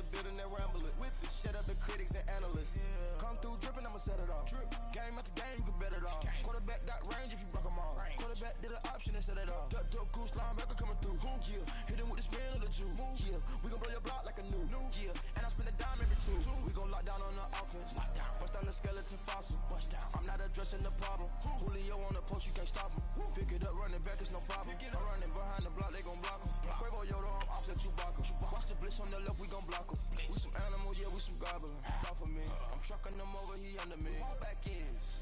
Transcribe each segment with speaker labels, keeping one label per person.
Speaker 1: the building and ramble it. Whip it. Shut up the critics and analysts. Yeah. Come through dripping, I'ma set it off. Drip. Game after game, you can bet it off. Quarterback got range if you block them all. Quarterback did an option and set it off. Duck goose linebacker coming through. Yeah. Hit him with the spin of the Jew. Yeah. We gon' blow your block like a new. Yeah. And I spend a dime every two. We gon' lock down on the offense. Bust down the skeleton fossil. Bust down. I'm not addressing the problem. Julio on the post, you can't stop him. Pick it up, running back, it's no problem. I'm running behind the block, they gon' block him. Quavo Yoda, I'm offset Chewbacca. Watch the blitz on the left, we gon' block him. We some animal, yeah, we some goblin. Off of me. I'm trucking them over, he under me. Back ends.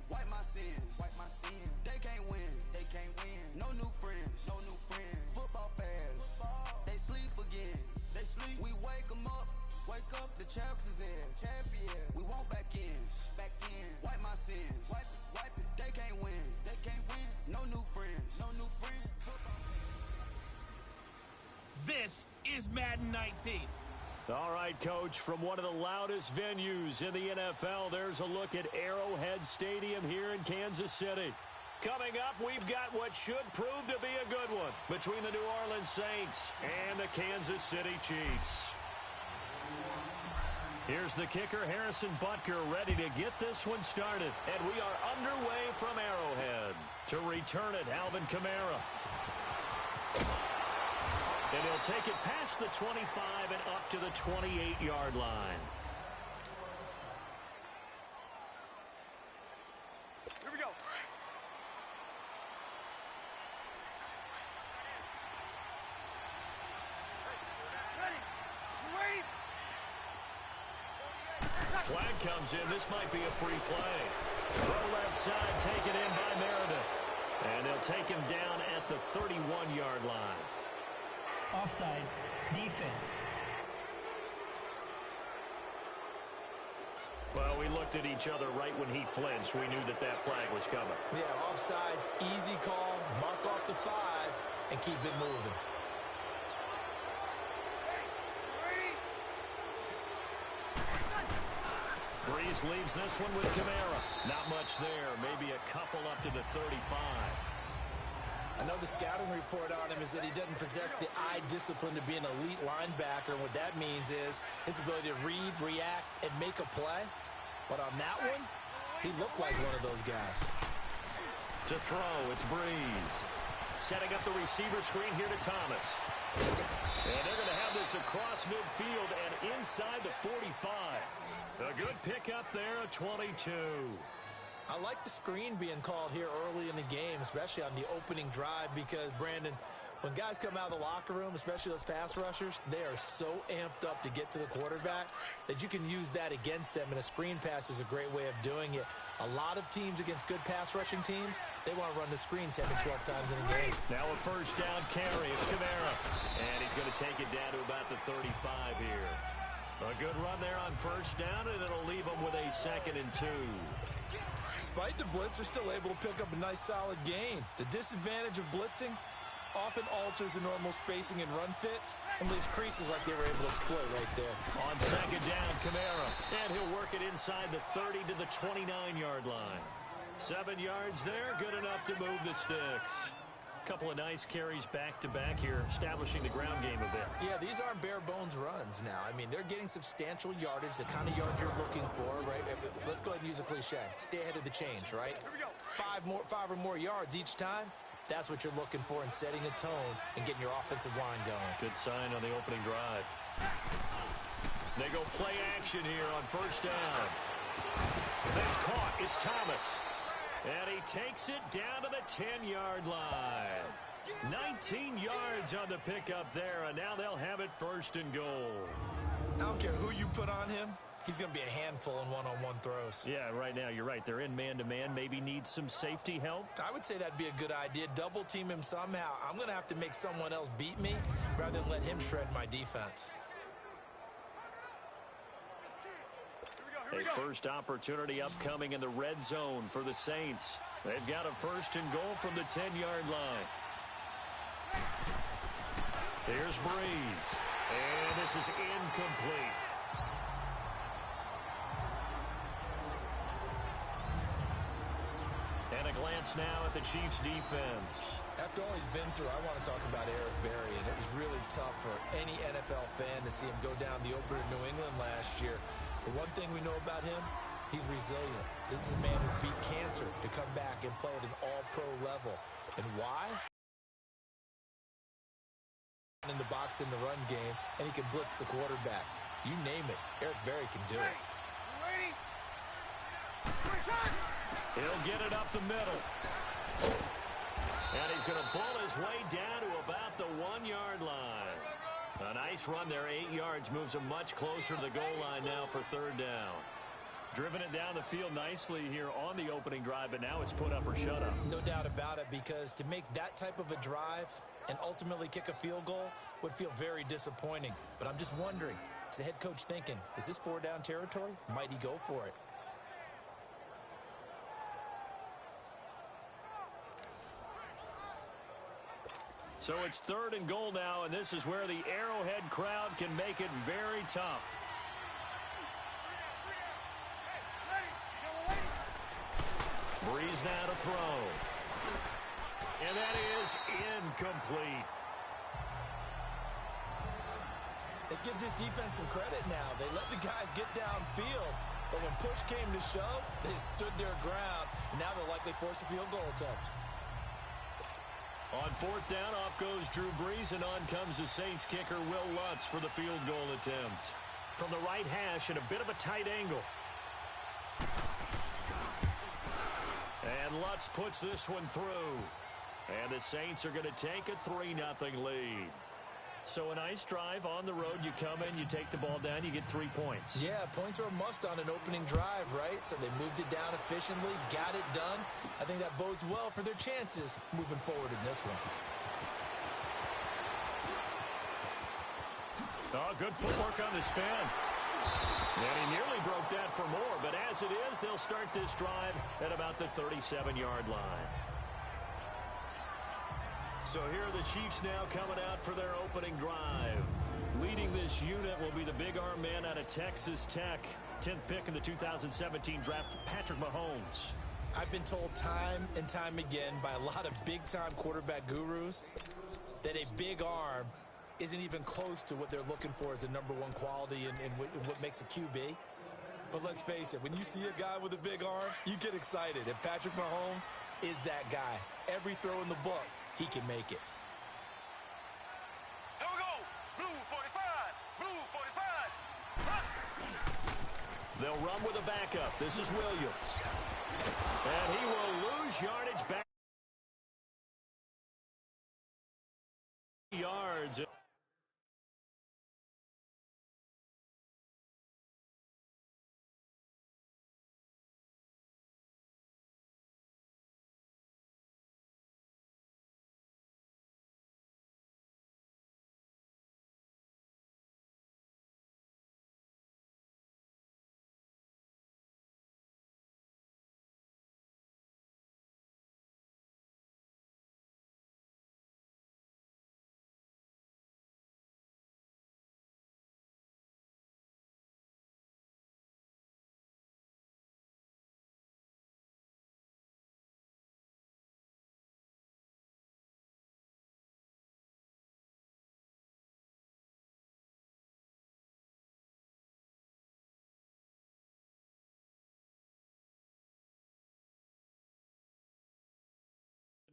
Speaker 1: Wipe my sins. They can't win. No new friends. Football fans. They sleep again. We wake them up. Wake up, the champs is in. Champion. We want back ends. Wipe my sins. Wipe it. They can't win. No new friends.
Speaker 2: This is Madden 19.
Speaker 3: All right, Coach, from one of the loudest venues in the NFL, there's a look at Arrowhead Stadium here in Kansas City. Coming up, we've got what should prove to be a good one between the New Orleans Saints and the Kansas City Chiefs. Here's the kicker, Harrison Butker, ready to get this one started. And we are underway from Arrowhead. To return it, Alvin Kamara. And he'll take it past the 25 and up to the 28-yard line.
Speaker 2: Here we go. Ready.
Speaker 3: Flag comes in. This might be a free play. Throw left side, taken in by Meredith. And they'll take him down at the 31-yard line.
Speaker 4: Offside, defense.
Speaker 3: Well, we looked at each other right when he flinched. We knew that flag was coming.
Speaker 5: Yeah, offsides, easy call, mark off the 5, and keep it moving.
Speaker 3: Breeze leaves this one with Kamara. Not much there. Maybe a couple up to the 35.
Speaker 5: I know the scouting report on him is that he doesn't possess the eye discipline to be an elite linebacker. And what that means is his ability to read, react, and make a play. But on that one, he looked like one of those guys.
Speaker 3: To throw, it's Breeze. Setting up the receiver screen here to Thomas. And they're going to have this across midfield and inside the 45. A good pickup there, a 22.
Speaker 5: I like the screen being called here early in the game, especially on the opening drive, because, Brandon, when guys come out of the locker room, especially those pass rushers, they are so amped up to get to the quarterback that you can use that against them, and a screen pass is a great way of doing it. A lot of teams against good pass rushing teams, they want to run the screen 10 to 12 times in a game.
Speaker 3: Now a first down carry. It's Kamara. And he's going to take it down to about the 35 here. A good run there on first down, and it'll leave them with a 2nd and 2.
Speaker 5: Despite the blitz, they're still able to pick up a nice solid gain. The disadvantage of blitzing often alters the normal spacing and run fits and leaves creases like they were able to exploit right there.
Speaker 3: On 2nd down, Kamara. And he'll work it inside the 30 to the 29-yard line. 7 yards there, good enough to move the sticks. Couple of nice carries back-to-back here, establishing the ground game a bit.
Speaker 5: Yeah, these aren't bare-bones runs now. I mean, they're getting substantial yardage, the kind of yards you're looking for, right? Let's go ahead and use a cliche. Stay ahead of the change, right?
Speaker 2: Here we go.
Speaker 5: 5 or more yards each time. That's what you're looking for in setting a tone and getting your offensive line going.
Speaker 3: Good sign on the opening drive. They go play action here on first down. That's caught. It's Thomas. And he takes it down to the 10-yard line. 19 yards on the pickup there, and now they'll have it 1st and goal.
Speaker 5: I don't care who you put on him. He's going to be a handful in one-on-one throws.
Speaker 3: Yeah, right now, you're right. They're in man-to-man. Maybe need some safety help.
Speaker 5: I would say that'd be a good idea. Double-team him somehow. I'm going to have to make someone else beat me rather than let him shred my defense.
Speaker 3: A first opportunity upcoming in the red zone for the Saints. They've got a 1st and goal from the 10-yard line. Here's Breeze. And this is incomplete. And a glance glance now at the Chiefs' defense.
Speaker 5: After all he's been through, I want to talk about Eric Berry, and it was really tough for any NFL fan to see him go down the opener in New England last year. But one thing we know about him, he's resilient. This is a man who's beat cancer to come back and play at an all-pro level. And why? In the box in the run game, and he can blitz the quarterback. You name it, Eric Berry can do it.
Speaker 3: He'll get it up the middle. And he's going to bull his way down to about the 1-yard line. A nice run there, 8 yards, moves him much closer to the goal line now for third down. Driven it down the field nicely here on the opening drive, but now it's put up or shut up.
Speaker 5: No doubt about it, because to make that type of a drive and ultimately kick a field goal would feel very disappointing. But I'm just wondering, is the head coach thinking, is this 4-down territory? Might he go for it?
Speaker 3: So it's 3rd and goal now, and this is where the Arrowhead crowd can make it very tough. Breeze now to throw. And that is incomplete.
Speaker 5: Let's give this defense some credit now. They let the guys get downfield, but when push came to shove, they stood their ground, and now they'll likely force a field goal attempt.
Speaker 3: On 4th down, off goes Drew Brees, and on comes the Saints kicker, Will Lutz, for the field goal attempt. From the right hash at a bit of a tight angle. And Lutz puts this one through. And the Saints are going to take a 3-0 lead. So a nice drive on the road. You come in, you take the ball down, you get 3 points.
Speaker 5: Yeah, points are a must on an opening drive, right? So they moved it down efficiently, got it done. I think that bodes well for their chances moving forward in this one.
Speaker 3: Oh, good footwork on the spin. And he nearly broke that for more, but as it is, they'll start this drive at about the 37-yard line. So here are the Chiefs now coming out for their opening drive. Leading this unit will be the big arm man out of Texas Tech. 10th pick in the 2017 draft, Patrick Mahomes.
Speaker 5: I've been told time and time again by a lot of big-time quarterback gurus that a big arm isn't even close to what they're looking for as a #1 quality in what makes a QB. But let's face it, when you see a guy with a big arm, you get excited. And Patrick Mahomes is that guy. Every throw in the book, he can make it.
Speaker 1: Here we go. Blue 45. Blue 45. Run.
Speaker 3: They'll run with a backup. This is Williams. And he will lose yardage back. Yards.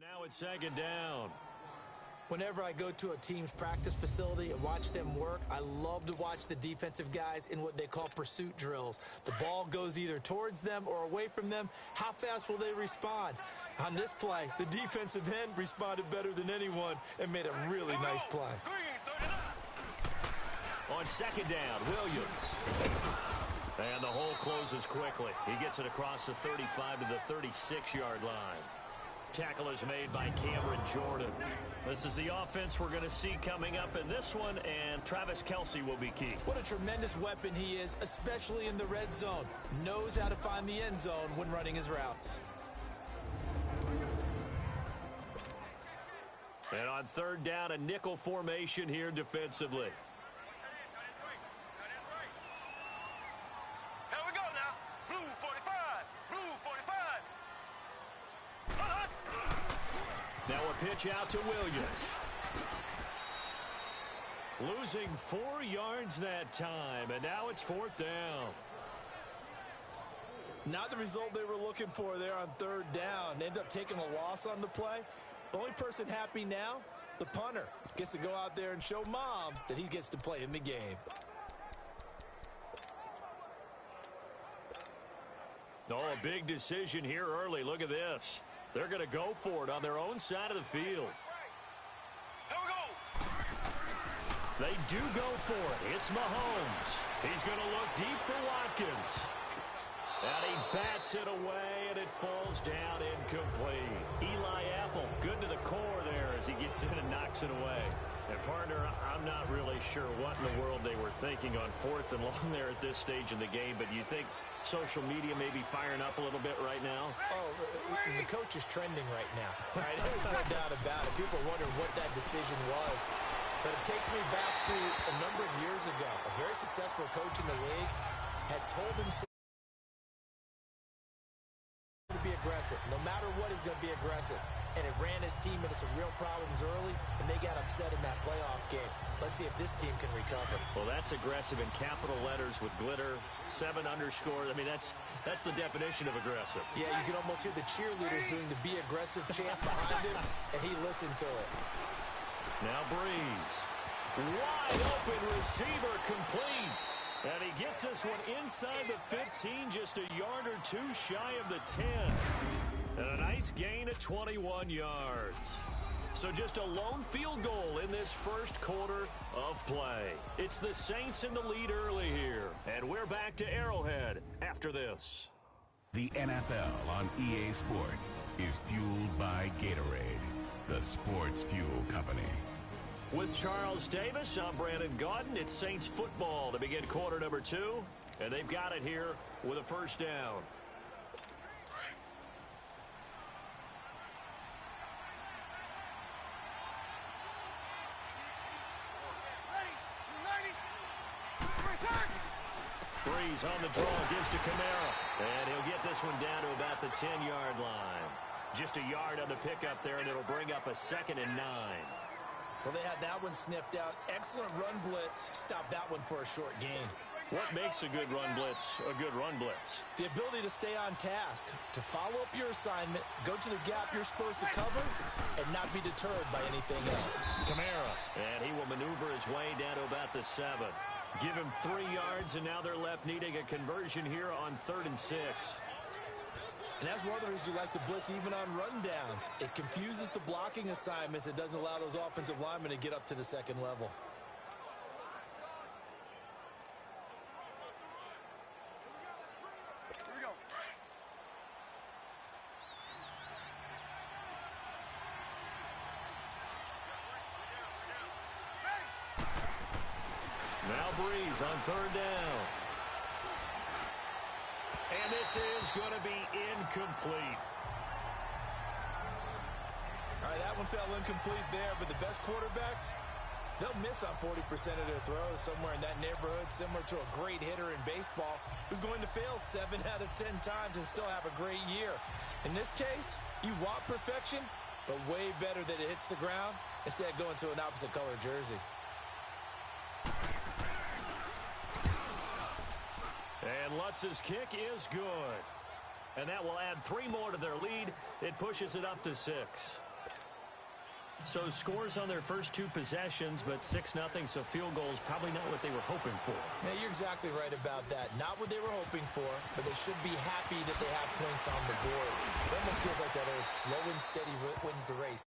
Speaker 3: Now it's 2nd down.
Speaker 5: Whenever I go to a team's practice facility and watch them work, I love to watch the defensive guys in what they call pursuit drills. The ball goes either towards them or away from them. How fast will they respond? On this play, the defensive end responded better than anyone and made a really nice play.
Speaker 3: On 2nd down, Williams. And the hole closes quickly. He gets it across the 35 to the 36-yard line. Tackle is made by Cameron Jordan. This is the offense we're going to see coming up in this one, and Travis Kelce will be key.
Speaker 5: What a tremendous weapon he is, especially in the red zone. Knows how to find the end zone when running his routes.
Speaker 3: And on 3rd down, a nickel formation here defensively.
Speaker 1: Here we go now. Blue 45. Blue 45. Run.
Speaker 3: Now a pitch out to Williams. Losing 4 yards that time, and now it's 4th down.
Speaker 5: Not the result they were looking for there on 3rd down. They end up taking a loss on the play. The only person happy now, the punter, gets to go out there and show Mom that he gets to play in the game.
Speaker 3: Oh, a big decision here early. Look at this. They're going to go for it on their own side of the field. They do go for it. It's Mahomes. He's going to look deep for Watkins. And he bats it away, and it falls down incomplete. Eli Apple, good to the core there as he gets in and knocks it away. And, partner, I'm not really sure what in the world they were thinking on 4th and long there at this stage in the game, but do you think social media may be firing up a little bit right now?
Speaker 5: Oh, the coach is trending right now. Right? There's no doubt about it. People wonder what that decision was. But it takes me back to a number of years ago. A very successful coach in the league had told himself to be aggressive. No matter what, he's going to be aggressive. And it ran his team into some real problems early, and they got upset in that playoff game. Let's see if this team can recover.
Speaker 3: Well, that's aggressive in capital letters with glitter, 7 underscore. I mean, that's the definition of aggressive.
Speaker 5: Yeah, you can almost hear the cheerleaders doing the be aggressive chant behind him, and he listened to it.
Speaker 3: Now Breeze. Wide open receiver complete. And he gets this one inside the 15, just a yard or 2 shy of the 10. And a nice gain of 21 yards. So just a lone field goal in this first quarter of play. It's the Saints in the lead early here. And we're back to Arrowhead after this.
Speaker 6: The NFL on EA Sports is fueled by Gatorade, the sports fuel company.
Speaker 3: With Charles Davis, I'm Brandon Gaudin. It's Saints football to begin quarter number 2. And they've got it here with a first down. Breeze on the draw, gives to Kamara. And he'll get this one down to about the 10-yard line. Just a yard on the pickup there, and it'll bring up a 2nd and 9.
Speaker 5: Well, they had that one sniffed out. Excellent run blitz. Stop that one for a short gain.
Speaker 3: What makes a good run blitz a good run blitz?
Speaker 5: The ability to stay on task, to follow up your assignment, go to the gap you're supposed to cover, and not be deterred by anything else.
Speaker 3: Kamara, and he will maneuver his way down to about the 7. Give him 3 yards, and now they're left needing a conversion here on 3rd and 6.
Speaker 5: And that's one of the reasons you like to blitz even on rundowns. It confuses the blocking assignments. It doesn't allow those offensive linemen to get up to the 2nd level.
Speaker 2: Here we go.
Speaker 3: Now Breeze on 3rd down. And this is going to be incomplete.
Speaker 5: All right, that one fell incomplete there, but the best quarterbacks, they'll miss on 40% of their throws, somewhere in that neighborhood, similar to a great hitter in baseball who's going to fail 7 out of 10 times and still have a great year. In this case, you want perfection, but way better that it hits the ground instead of going to an opposite color jersey.
Speaker 3: And Lutz's kick is good. And that will add 3 more to their lead. It pushes it up to 6. So scores on their first 2 possessions, but 6-0, so field goal is probably not what they were hoping for.
Speaker 5: Yeah, you're exactly right about that. Not what they were hoping for, but they should be happy that they have points on the board. It almost feels like that old slow and steady wins the race.